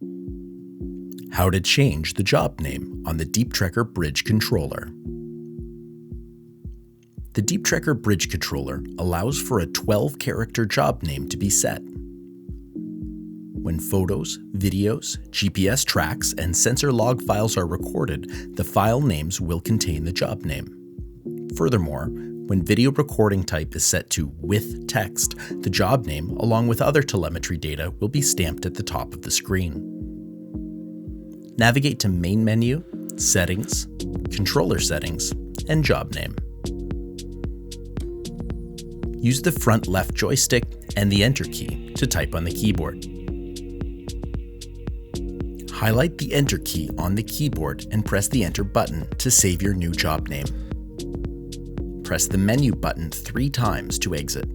How to change the job name on the DeepTrekker Bridge Controller. The DeepTrekker Bridge Controller allows for a 12-character job name to be set. When photos, videos, GPS tracks, and sensor log files are recorded, the file names will contain the job name. Furthermore, when video recording type is set to with text, the job name, along with other telemetry data, will be stamped at the top of the screen. Navigate to Main Menu, Settings, Controller Settings, and Job Name. Use the front left joystick and the Enter key to type on the keyboard. Highlight the Enter key on the keyboard and press the Enter button to save your new job name. Press the Menu button 3 times to exit.